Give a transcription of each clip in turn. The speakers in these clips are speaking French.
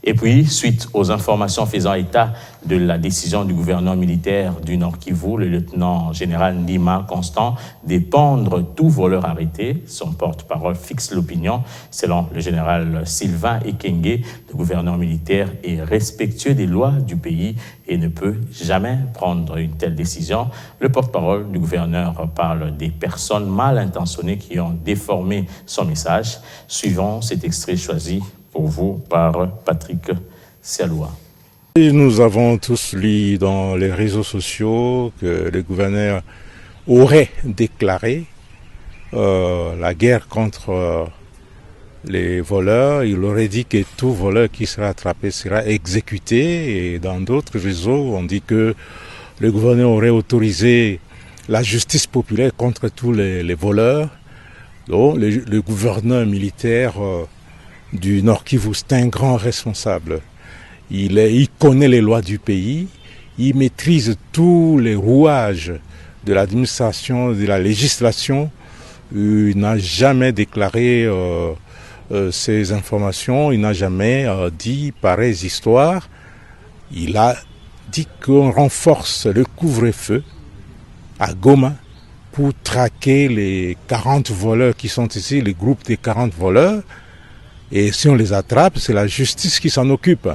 Et puis, suite aux informations faisant état de la décision du gouverneur militaire du Nord Kivu, le lieutenant général Ndima Constant, d'épandre tout voleur arrêté, son porte-parole fixe l'opinion. Selon le général Sylvain Ekenge, le gouverneur militaire est respectueux des lois du pays et ne peut jamais prendre une telle décision. Le porte-parole du gouverneur parle des personnes mal intentionnées qui ont déformé son message. Suivons cet extrait choisi pour vous par Patrick Sialoua. Nous avons tous lu dans les réseaux sociaux que le gouverneur aurait déclaré la guerre contre les voleurs. Il aurait dit que tout voleur qui sera attrapé sera exécuté. Et dans d'autres réseaux, on dit que le gouverneur aurait autorisé la justice populaire contre tous les voleurs. Donc, le gouverneur militaire du Nord Kivu, c'est un grand responsable. Il connaît les lois du pays, il maîtrise tous les rouages de l'administration, de la législation. Il n'a jamais déclaré ces informations, il n'a jamais dit pareilles histoires. Il a dit qu'on renforce le couvre-feu à Goma pour traquer les 40 voleurs qui sont ici, le groupe des 40 voleurs. Et si on les attrape, c'est la justice qui s'en occupe.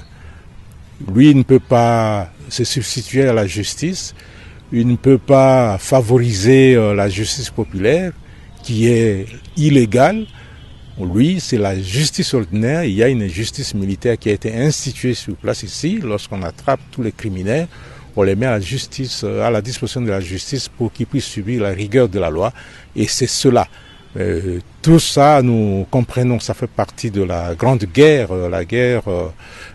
Lui, il ne peut pas se substituer à la justice, il ne peut pas favoriser la justice populaire qui est illégale. Lui, c'est la justice ordinaire. Il y a une justice militaire qui a été instituée sur place ici. Lorsqu'on attrape tous les criminels, on les met à la disposition de la justice pour qu'ils puissent subir la rigueur de la loi. Et c'est cela. Tout ça, nous comprenons, ça fait partie de la grande guerre, la guerre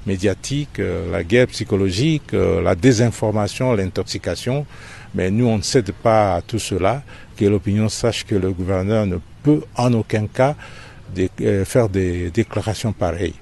médiatique, la guerre psychologique, la désinformation, l'intoxication. Mais nous, on ne cède pas à tout cela, que l'opinion sache que le gouverneur ne peut en aucun cas faire des déclarations pareilles.